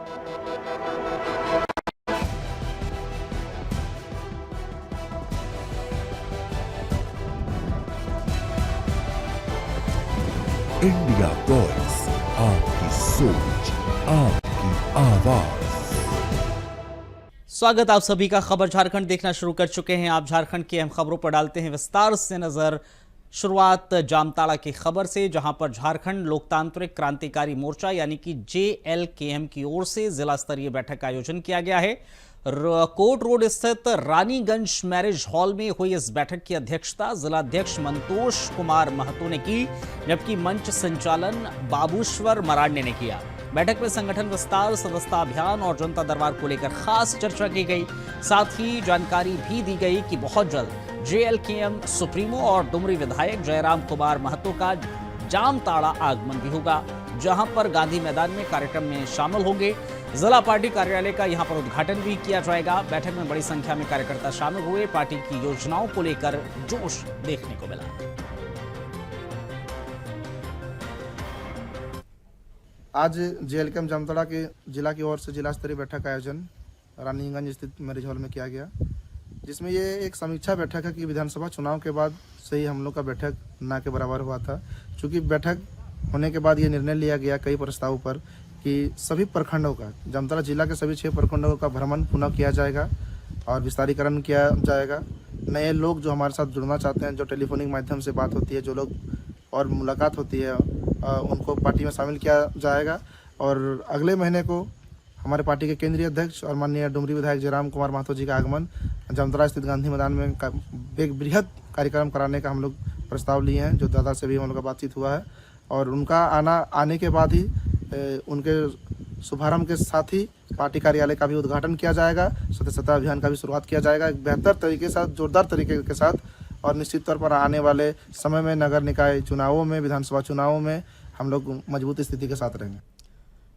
India voice, आपकी सोच, आपकी आवाज। स्वागत आप सभी का। खबर झारखंड देखना शुरू कर चुके हैं आप। झारखंड की अहम खबरों पर डालते हैं विस्तार से नजर। शुरुआत जामताड़ा की खबर से, जहां पर झारखंड लोकतांत्रिक क्रांतिकारी मोर्चा यानी कि JLKM की ओर से जिला स्तरीय बैठक का आयोजन किया गया है। कोर्ट रोड स्थित रानीगंज मैरिज हॉल में हुई इस बैठक की अध्यक्षता जिलाध्यक्ष मंतोष कुमार महतो ने की, जबकि मंच संचालन बाबूश्वर मरांडे ने किया। बैठक में संगठन विस्तार, सदस्यता अभियान और जनता दरबार को लेकर खास चर्चा की गई। साथ ही जानकारी भी दी गई कि बहुत जल्द JLKM सुप्रीमो और डुमरी विधायक जयराम कुमार महतो का जामताड़ा आगमन भी होगा, जहां पर गांधी मैदान में कार्यक्रम में शामिल होंगे। जिला पार्टी कार्यालय का यहां पर उद्घाटन भी किया जाएगा। बैठक में बड़ी संख्या में कार्यकर्ता शामिल हुए। पार्टी की योजनाओं को लेकर जोश देखने को मिला। आज JLKM जामताड़ा के जिला की ओर से जिला स्तरीय बैठक का आयोजन रानीगंज स्थित मैरिज हॉल में किया गया, जिसमें ये एक समीक्षा बैठक है कि विधानसभा चुनाव के बाद से ही हम लोग का बैठक ना के बराबर हुआ था। चूँकि बैठक होने के बाद ये निर्णय लिया गया कई प्रस्तावों पर कि सभी प्रखंडों का, जामताड़ा जिला के सभी 6 प्रखंडों का भ्रमण पुनः किया जाएगा और विस्तारीकरण किया जाएगा। नए लोग जो हमारे साथ जुड़ना चाहते हैं, जो टेलीफोनिक माध्यम से बात होती है, जो लोग और मुलाकात होती है, उनको पार्टी में शामिल किया जाएगा। और अगले महीने को हमारे पार्टी के केंद्रीय अध्यक्ष और माननीय डुमरी विधायक जयराम कुमार महतो जी का आगमन जामताड़ा स्थित गांधी मैदान में एक बृहद कार्यक्रम कराने का हम लोग प्रस्ताव लिए हैं, जो दादा से भी हम लोग का बातचीत हुआ है। और उनका आने के बाद ही उनके शुभारंभ के साथ ही पार्टी कार्यालय का भी उद्घाटन किया जाएगा, सदस्यता अभियान का भी शुरुआत किया जाएगा एक बेहतर तरीके के साथ, जोरदार तरीके के साथ। और निश्चित तौर पर आने वाले समय में नगर निकाय चुनावों में, विधानसभा चुनावों में हम लोग मजबूत स्थिति के साथ रहेंगे।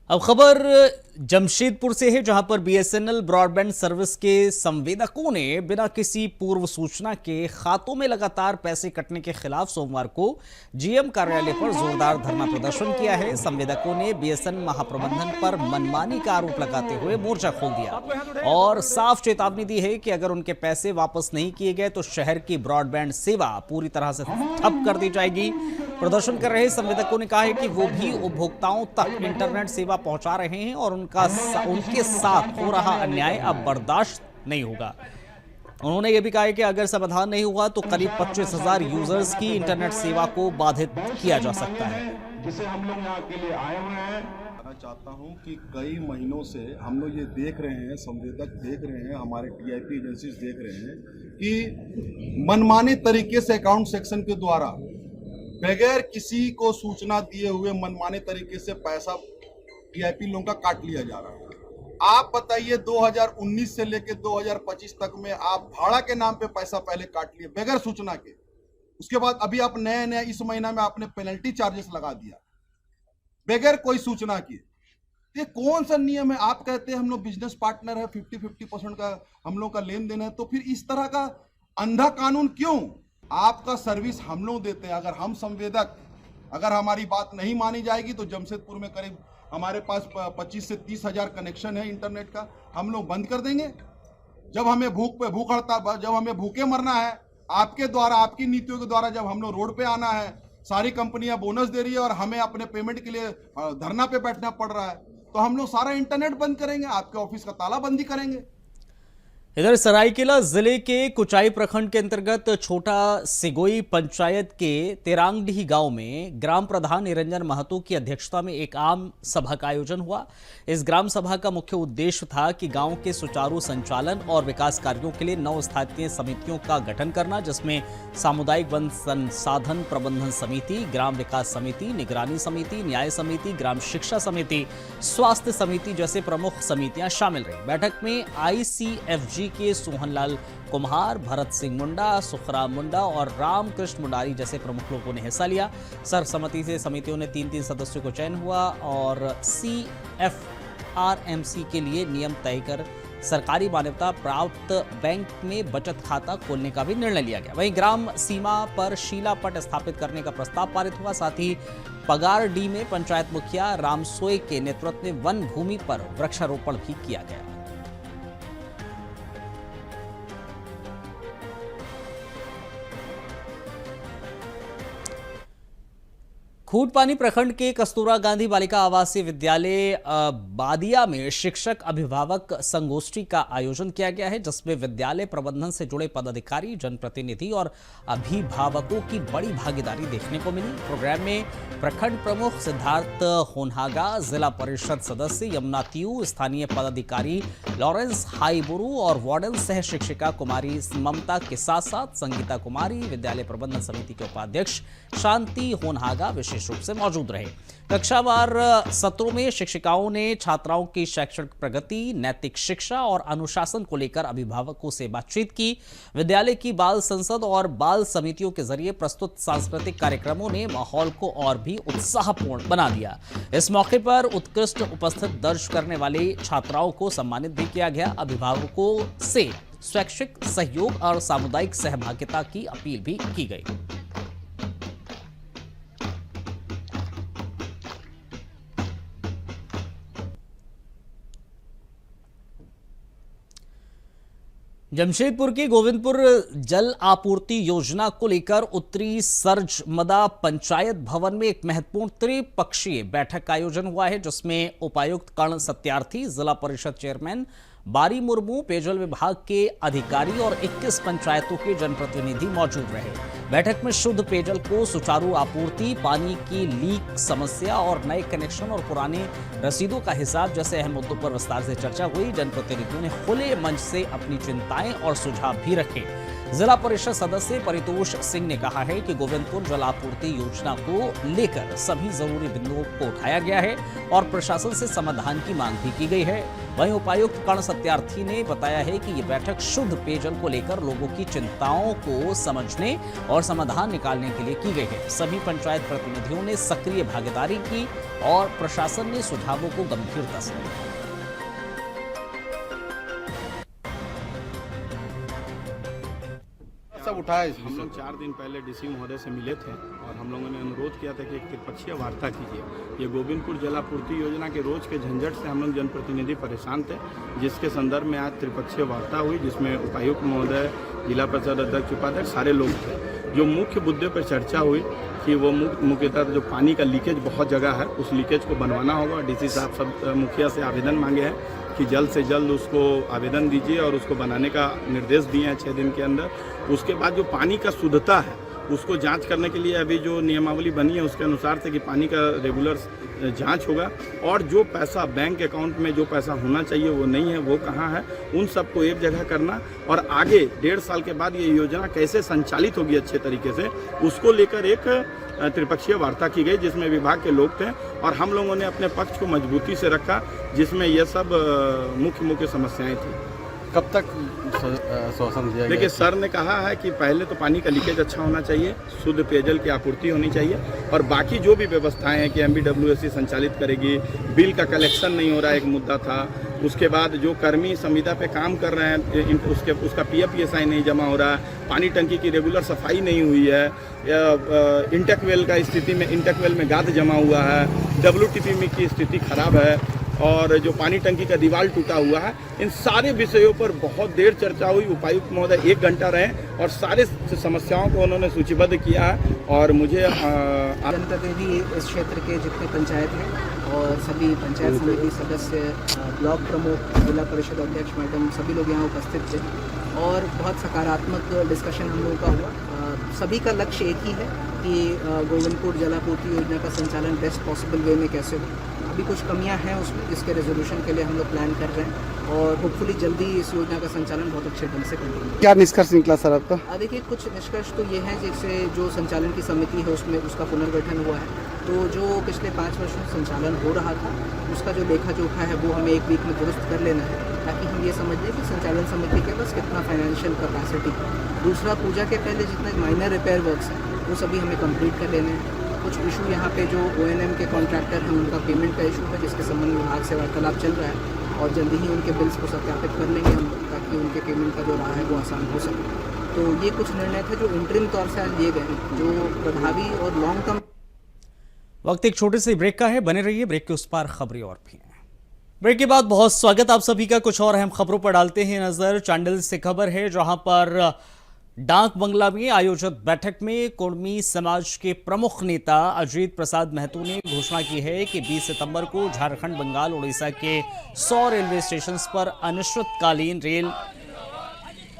अब खबर जमशेदपुर से है, जहां पर BSNL ब्रॉडबैंड सर्विस के संवेदकों ने बिना किसी पूर्व सूचना के खातों में लगातार पैसे कटने के खिलाफ सोमवार को GM कार्यालय पर जोरदार धरना प्रदर्शन किया है। संवेदकों ने BSNL महाप्रबंधन पर मनमानी का आरोप लगाते हुए मोर्चा खोल दिया और साफ चेतावनी दी है कि अगर उनके पैसे वापस नहीं किए गए तो शहर की ब्रॉडबैंड सेवा पूरी तरह से ठप कर दी जाएगी। प्रदर्शन कर रहे संवेदकों ने कहा है कि वो भी उपभोक्ताओं तक इंटरनेट सेवा पहुंचा रहे हैं और उनके साथ हो रहा अन्याय अब बर्दाश्त नहीं होगा। उन्होंने यह भी कहा है कि अगर समाधान नहीं हुआ तो करीब 25,000 यूजर्स की इंटरनेट सेवा को बाधित किया जा सकता है। जिसे हम लोग यहाँ के लिए आए हुए हैं। मैं चाहता हूँ कि कई महीनों से हम लोग ये देख रहे हैं, संवेदक देख रहे हैं, हमारे TIP एजेंसीज देख रहे हैं कि मनमाने तरीके से अकाउंट सेक्शन के द्वारा बगैर किसी को सूचना दिए हुए मनमाने तरीके से पैसा TIP लोगों का काट लिया जा रहा है। आप बताइए 2019 से लेकर 2025 तक में आप भाड़ा के नाम पे पैसा पहले काट लिए बगैर सूचना के। उसके बाद अभी आप नए इस महीना में आपने पेनल्टी चार्जेस लगा दिया बगैर कोई सूचना के। ये कौन सा नियम है? आप कहते हैं हम लोग बिजनेस पार्टनर है, 50-50% का हम लोग का लेन देन है, तो फिर इस तरह का अंधा कानून क्यों? आपका सर्विस हम लोग देते हैं। अगर हम संवेदक, अगर हमारी बात नहीं मानी जाएगी तो जमशेदपुर में करीब हमारे पास 25 से 30 हजार कनेक्शन है इंटरनेट का, हम लोग बंद कर देंगे। जब हमें भूख हड़ताल, जब हमें भूखे मरना है, आपके द्वारा, आपकी नीतियों के द्वारा जब हम लोग रोड पे आना है, सारी कंपनियां बोनस दे रही है और हमें अपने पेमेंट के लिए धरना पे बैठना पड़ रहा है, तो हम लोग सारा इंटरनेट बंद करेंगे, आपके ऑफिस का तालाबंदी करेंगे। इधर सरायकेला जिले के कुचाई प्रखंड के अंतर्गत छोटा सिगोई पंचायत के तेरांगडीह गांव में ग्राम प्रधान निरंजन महतो की अध्यक्षता में एक आम सभा का आयोजन हुआ। इस ग्राम सभा का मुख्य उद्देश्य था कि गांव के सुचारू संचालन और विकास कार्यों के लिए 9 स्थानीय समितियों का गठन करना, जिसमें सामुदायिक वन संसाधन प्रबंधन समिति, ग्राम विकास समिति, निगरानी समिति, न्याय समिति, ग्राम शिक्षा समिति, स्वास्थ्य समिति जैसे प्रमुख समितियां शामिल रही। बैठक में ICFG के सोहनलाल कुम्हार, भरत सिंह मुंडा, सुखराम मुंडा और रामकृष्ण मुंडारी जैसे प्रमुख लोगों ने हिस्सा लिया। सर्वसम्मति से समितियों ने 3-3 सदस्यों को चयन हुआ और CFRMC के लिए नियम तय कर सरकारी मान्यता प्राप्त बैंक में बचत खाता खोलने का भी निर्णय लिया गया। वहीं ग्राम सीमा पर शिलापट स्थापित करने का प्रस्ताव पारित हुआ। साथ ही पगार डी में पंचायत मुखिया रामसोई के नेतृत्व में वन भूमि पर वृक्षारोपण भी किया गया। खूंटपानी प्रखंड के कस्तूरा गांधी बालिका आवासीय विद्यालय बादिया में शिक्षक अभिभावक संगोष्ठी का आयोजन किया गया है, जिसमें विद्यालय प्रबंधन से जुड़े पदाधिकारी, जनप्रतिनिधि और अभिभावकों की बड़ी भागीदारी देखने को मिली। प्रोग्राम में प्रखंड प्रमुख सिद्धार्थ होनहागा, जिला परिषद सदस्य यमुना तियू, स्थानीय पदाधिकारी लॉरेंस हाईबुरु और वार्डन सह शिक्षिका कुमारी ममता के साथ साथ संगीता कुमारी, विद्यालय प्रबंधन समिति के उपाध्यक्ष शांति होनहागा विशेष रूप से मौजूद रहे। कक्षावार सत्रों में शिक्षिकाओं ने छात्राओं की शैक्षणिक प्रगति, नैतिक शिक्षा और अनुशासन को लेकर अभिभावकों से बातचीत की। विद्यालय की बाल संसद और बाल समितियों के जरिए प्रस्तुत सांस्कृतिक कार्यक्रमों ने माहौल को और भी उत्साहपूर्ण बना दिया। इस मौके पर उत्कृष्ट उपस्थिति दर्ज करने वाले छात्राओं को सम्मानित भी किया गया। अभिभावकों से शैक्षिक सहयोग और सामुदायिक सहभागिता की अपील भी की गई। जमशेदपुर की गोविंदपुर जल आपूर्ति योजना को लेकर उत्तरी सरजमदा पंचायत भवन में एक महत्वपूर्ण त्रिपक्षीय बैठक का आयोजन हुआ है, जिसमें उपायुक्त कर्ण सत्यार्थी, जिला परिषद चेयरमैन बारी मुर्मू, पेयजल विभाग के अधिकारी और 21 पंचायतों के जनप्रतिनिधि मौजूद रहे। बैठक में शुद्ध पेयजल को सुचारू आपूर्ति, पानी की लीक समस्या और नए कनेक्शन और पुराने रसीदों का हिसाब जैसे अहम मुद्दों पर विस्तार से चर्चा हुई। जनप्रतिनिधियों ने खुले मंच से अपनी चिंताएं और सुझाव भी रखे। जिला परिषद सदस्य परितोष सिंह ने कहा है कि गोविंदपुर जल आपूर्ति योजना को लेकर सभी जरूरी बिंदुओं को उठाया गया है और प्रशासन से समाधान की मांग भी की गई है। वहीं उपायुक्त कर्ण सत्यार्थी ने बताया है कि ये बैठक शुद्ध पेयजल को लेकर लोगों की चिंताओं को समझने और समाधान निकालने के लिए की गई है। सभी पंचायत प्रतिनिधियों ने सक्रिय भागीदारी की और प्रशासन ने सुझावों को गंभीरता से लिया। सब उठाए। हम लोग 4 दिन पहले डीसी महोदय से मिले थे और हम लोगों ने अनुरोध किया था कि एक त्रिपक्षीय वार्ता कीजिए। ये गोविंदपुर जलापूर्ति योजना के रोज के झंझट से हम लोग जनप्रतिनिधि परेशान थे, जिसके संदर्भ में आज त्रिपक्षीय वार्ता हुई, जिसमें उपायुक्त महोदय, जिला परिषद अध्यक्ष, उपाध्यक्ष सारे लोग थे। जो मुख्य मुद्दे पर चर्चा हुई कि वो मुख्यतः जो पानी का लीकेज बहुत जगह है, उस लीकेज को बनवाना होगा। डीसी साहब सब मुखिया से आवेदन मांगे हैं कि जल्द से जल्द उसको आवेदन दीजिए और उसको बनाने का निर्देश दिए हैं 6 दिन के अंदर। उसके बाद जो पानी का शुद्धता है उसको जांच करने के लिए अभी जो नियमावली बनी है उसके अनुसार से कि पानी का रेगुलर जांच होगा और जो पैसा बैंक अकाउंट में जो पैसा होना चाहिए वो नहीं है, वो कहाँ है, उन सबको एक जगह करना और आगे 1.5 साल के बाद ये योजना कैसे संचालित होगी अच्छे तरीके से, उसको लेकर एक त्रिपक्षीय वार्ता की गई, जिसमें विभाग के लोग थे और हम लोगों ने अपने पक्ष को मजबूती से रखा, जिसमें ये सब मुख्य समस्याएं थी। कब तक श्वासन दिया? देखिए, सर ने कहा है कि पहले तो पानी का लीकेज अच्छा होना चाहिए, शुद्ध पेयजल की आपूर्ति होनी चाहिए और बाकी जो भी व्यवस्थाएं हैं कि MBWSC संचालित करेगी। बिल का कलेक्शन नहीं हो रहा है, एक मुद्दा था। उसके बाद जो कर्मी संविदा पे काम कर रहे हैं उसका PF नहीं जमा हो रहा है, पानी टंकी की रेगुलर सफाई नहीं हुई है, इंटेक वेल का स्थिति में इंटेक वेल में गाद जमा हुआ है, WTP में की स्थिति खराब है और जो पानी टंकी का दीवार टूटा हुआ है। इन सारे विषयों पर बहुत देर चर्चा हुई। उपायुक्त महोदय 1 घंटा रहे और सारे समस्याओं को उन्होंने सूचीबद्ध किया है और मुझे जनप्रतिनिधि इस क्षेत्र के जितने पंचायत हैं और सभी पंचायत समिति सदस्य, ब्लॉक प्रमुख, जिला परिषद अध्यक्ष मैडम, सभी लोग यहाँ उपस्थित थे और बहुत सकारात्मक डिस्कशन हम लोगों का हुआ। सभी का लक्ष्य एक ही है कि गोविंदपुर जलापूर्ति योजना का संचालन बेस्ट पॉसिबल वे में कैसे हो। अभी कुछ कमियां हैं उसमें, जिसके रेजोल्यूशन के लिए हम लोग प्लान कर रहे हैं और होपफुली जल्दी इस योजना का संचालन बहुत अच्छे ढंग से करेंगे। क्या निष्कर्ष निकला सर आपका? देखिए, कुछ निष्कर्ष तो ये है, जैसे जो संचालन की समिति है उसमें उसका पुनर्गठन हुआ है, तो जो पिछले 5 वर्षों से संचालन हो रहा था उसका जो लेखा जोखा है वो हमें 1 वीक में दुरुस्त कर लेना है, ताकि हम ये समझ लें कि संचालन समिति के पास कितना फाइनेंशियल कैपेसिटी है। दूसरा, पूजा के पहले जितने माइनर रिपेयर वर्क्स हैं वो सभी हमें कंप्लीट कर लेने हैं। कुछ इशू यहाँ पे जो ONM के कॉन्ट्रैक्टर हैं उनका पेमेंट का इशू है, जिसके संबंध में विभाग से वार्तालाप चल रहा है और जल्दी ही उनके बिल्स को सत्यापित कर लेंगे हम, ताकि उनके पेमेंट का जो राह है वो आसान हो सके। तो ये कुछ निर्णय थे जो इंटरिम तौर से आज लिए गए हैं, जो प्रभावी और लॉन्ग टर्म। वक्त एक छोटे से ब्रेक का है, बने रहिए, ब्रेक के उस पार खबरें और भी हैं। ब्रेक के बाद बहुत स्वागत आप सभी का। कुछ और अहम खबरों पर डालते हैं नजर। चांडिल से खबर है, जहां पर डाक बंगला में आयोजित बैठक में कुर्मी समाज के प्रमुख नेता अजीत प्रसाद महतो ने घोषणा की है कि 20 सितंबर को झारखंड, बंगाल, उड़ीसा के 100 रेलवे स्टेशन पर अनिश्चितकालीन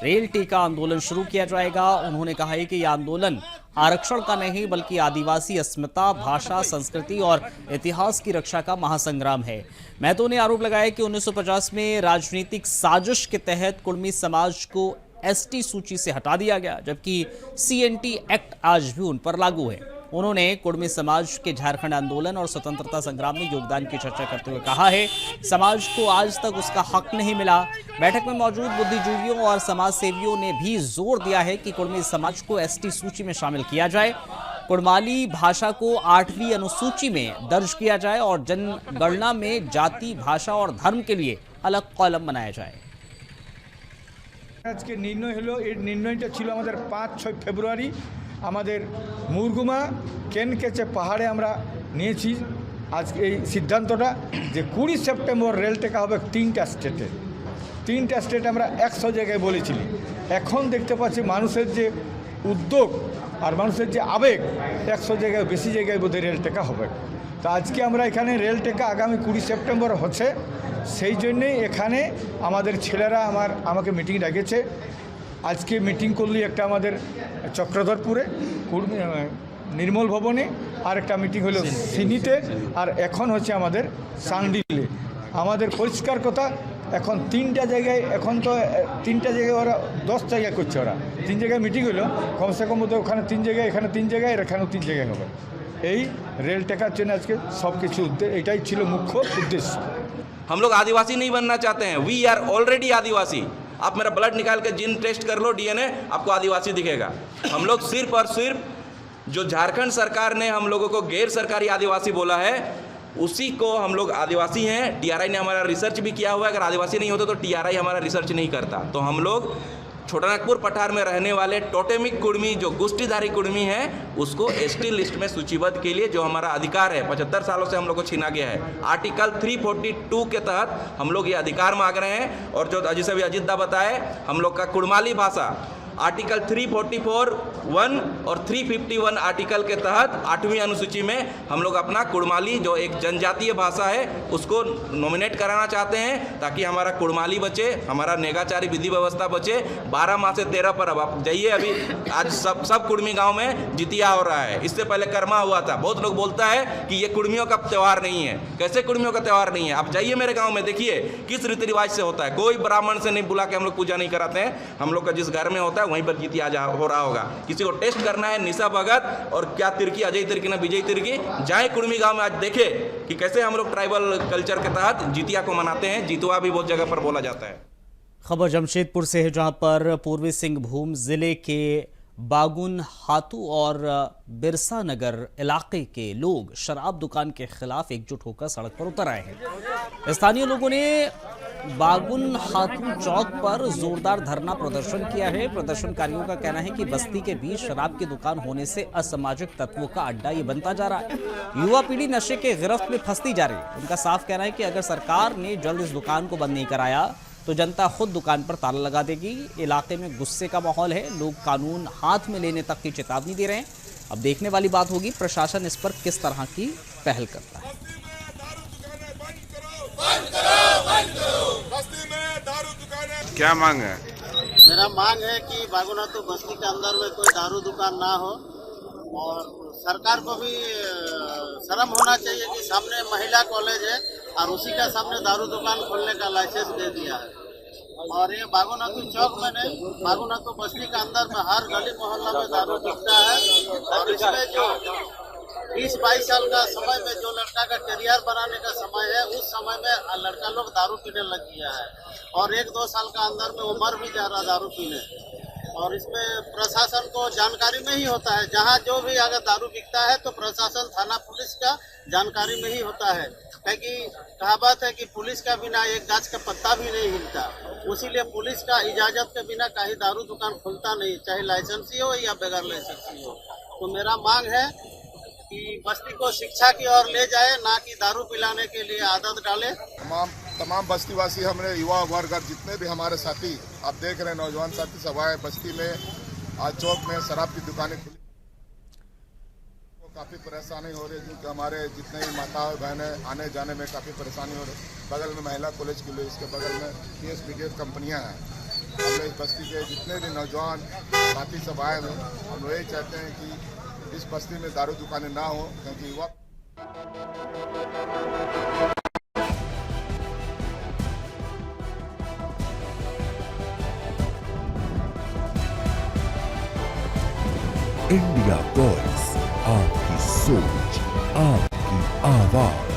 रेल टीका आंदोलन शुरू किया जाएगा। उन्होंने कहा है कि यह आंदोलन आरक्षण का नहीं बल्कि आदिवासी अस्मिता, भाषा, संस्कृति और इतिहास की रक्षा का महासंग्राम है। महतो ने आरोप लगाया कि 1950 में राजनीतिक साजिश के तहत कुर्मी समाज को एसटी सूची से हटा दिया गया, जबकि सीएनटी एक्ट आज भी उन पर लागू है। उन्होंने कुर्मी समाज के झारखंड आंदोलन और स्वतंत्रता संग्राम में योगदान की चर्चा करते हुए कहा है, समाज को आज तक उसका हक नहीं मिला। बैठक में मौजूद बुद्धिजीवियों और समाज सेवियों ने भी जोर दिया है कि कुर्मी समाज को एसटी सूची में शामिल किया जाए, कुड़माली भाषा को 8वीं अनुसूची में दर्ज किया जाए और जनगणना में जाति, भाषा और धर्म के लिए अलग कॉलम बनाया जाए। আজকে নির্ণয় হলো, এই নির্ণয়টা ছিল আমাদের 5-6 ফেব্রুয়ারি আমাদের মুরগুমা কেনকেচে পাহাড়ে আমরা নিয়েছি আজকে এই সিদ্ধান্তটা যে 20 সেপ্টেম্বর রেল টেকা হবে 3টা স্টেটে। 3টা স্টেট আমরা 100 জায়গায় বলেছিলি। এখন দেখতে পাচ্ছি মানুষের যে উদ্যোগ আর মানুষের যে আবেগ, 100 জায়গায় বেশি জায়গায় বোধহয় রেল টেকা হবে। তো আজকে আমরা এখানে রেল টেকা আগামী 20 সেপ্টেম্বর হচ্ছে, সেই জন্যেই এখানে আমাদের ছেলেরা আমাকে মিটিং ডাকেছে। আজকে মিটিং করলি একটা আমাদের চক্রধরপুরে নির্মল ভবনে, আর একটা মিটিং হলো সিনিতে, আর এখন হচ্ছে আমাদের সান্ডিলে। আমাদের পরিষ্কার কথা, এখন 3টা জায়গায়, এখন তো 3টা জায়গায় ওরা 10 জায়গায় করছে, ওরা 3 জায়গায় মিটিং হলো, কমসে কম তো ওখানে 3 জায়গায়, এখানে 3 জায়গায়, এখানেও 3 জায়গায় হবে। এই রেল টেকার জন্য আজকে সব কিছু এটাই ছিল মুখ্য উদ্দেশ্য। हम लोग आदिवासी नहीं बनना चाहते हैं, वी आर ऑलरेडी आदिवासी। आप मेरा ब्लड निकाल के जीन टेस्ट कर लो, डीएनए, आपको आदिवासी दिखेगा। हम लोग सिर्फ और सिर्फ जो झारखंड सरकार ने हम लोगों को गैर सरकारी आदिवासी बोला है, उसी को हम लोग आदिवासी हैं। टीआरआई ने हमारा रिसर्च भी किया हुआ है, अगर आदिवासी नहीं होते तो टीआरआई हमारा रिसर्च नहीं करता। तो हम लोग छोटानागपुर पठार में रहने वाले टोटेमिक कुर्मी, जो गोष्ठीधारी कुर्मी है, उसको एसटी लिस्ट में सूचीबद्ध के लिए जो हमारा अधिकार है 75 सालों से हम लोग को छीना गया है। आर्टिकल 342 के तहत हम लोग ये अधिकार मांग रहे हैं। और जो जैसे भी अजित दा बताए, हम लोग का कुड़माली भाषा आर्टिकल 344(1) और 351 आर्टिकल के तहत 8वीं अनुसूची में हम लोग अपना कुड़माली, जो एक जनजातीय भाषा है, उसको नॉमिनेट कराना चाहते हैं, ताकि हमारा कुड़माली बचे, हमारा नेगाचारी विधि व्यवस्था बचे। 12 माह से 13 पर्व, आप जाइए अभी, आज सब कुड़मी गांव में जितिया हो रहा है। इससे पहले कर्मा हुआ था। बहुत लोग बोलता है कि ये कुड़मियों का त्यौहार नहीं है। कैसे कुड़मियों का त्यौहार नहीं है? आप जाइए मेरे गाँव में, देखिए किस रीति रिवाज से होता है। कोई ब्राह्मण से नहीं बुला के हम लोग पूजा नहीं कराते हैं। हम लोग का जिस घर में होता है वहीं पर जितिया हो रहा होगा। किसी को टेस्ट करना है, निशा भगत और क्या तिर्की, अजय तिर्की ना विजय तिर्की, जाए कुर्मी गांव में, आज देखे कि कैसे हम लोग ट्राइबल कल्चर के तहत जितिया को मनाते हैं। जितुआ भी बहुत जगह पर बोला जाता है। खबर जमशेदपुर से है, जहां पर पूर्वी सिंहभूम जिले के बागुन, हाथू और बिरसा नगर इलाके के लोग शराब दुकान के खिलाफ एकजुट होकर सड़क पर उतर आए हैं। स्थानीय लोगों ने बागुन हाथू चौक पर जोरदार धरना प्रदर्शन किया है। प्रदर्शनकारियों का कहना है कि बस्ती के बीच शराब की दुकान होने से असामाजिक तत्वों का अड्डा ये बनता जा रहा है। युवा पीढ़ी नशे के गिरफ्त में फंसती जा रही है। उनका साफ कहना है कि अगर सरकार ने जल्द इस दुकान को बंद नहीं कराया तो जनता खुद दुकान पर ताला लगा देगी। इलाके में गुस्से का माहौल है, लोग कानून हाथ में लेने तक की चेतावनी दे रहे हैं। अब देखने वाली बात होगी प्रशासन इस पर किस तरह की पहल करता है। क्या मांग है? मेरा मांग है कि बागुनाथू बस्ती के अंदर में कोई दारू दुकान ना हो, और सरकार को भी शर्म होना चाहिए कि सामने महिला कॉलेज है और उसी का सामने दारू दुकान खोलने का लाइसेंस दे दिया है। और ये बागुनाथू चौक में नहीं, बागुनाथू बस्ती के अंदर में हर गली मोहल्ला में दारू बिकता है। और इसमें जो 20-22 साल का समय में जो लड़का का करियर बनाने का समय है, उस समय में लड़का लोग दारू पीने लग गया है। और 1-2 साल का अंदर में वो मर भी जा रहा दारू पीने। और इसमें प्रशासन को जानकारी में ही होता है, जहाँ जो भी अगर दारू बिकता है तो प्रशासन, थाना, पुलिस का जानकारी में ही होता है। क्योंकि कहावत है कि पुलिस का बिना एक गाछ का पत्ता भी नहीं हिलता, उसीलिए पुलिस का इजाजत के बिना कहीं दारू दुकान खुलता नहीं, चाहे लाइसेंसी हो या बगैर लाइसेंसी हो। तो मेरा मांग है कि बस्ती को शिक्षा की ओर ले जाए, ना कि दारू पिलाने के लिए आदत डाले। तमाम बस्तीवासी, हमारे युवा वर्ग जितने भी हमारे साथी आप देख रहे हैं, नौजवान साथी सब आए बस्ती में, आज चौक में शराब की दुकानें खुली, काफ़ी परेशानी हो रही है, क्योंकि हमारे जितने भी माता बहनें आने जाने में काफ़ी परेशानी हो रही है। बगल में महिला कॉलेज खुले, इसके बगल में PSP कंपनियां हैं। हम लोग इस बस्ती के जितने भी नौजवान साथी सब आए हैं, हम यही चाहते हैं कि इस बस्ती में दारू दुकानें ना हो, क्योंकि युवा इंडिया वॉइस, आपकी सोच, आपकी आवाज।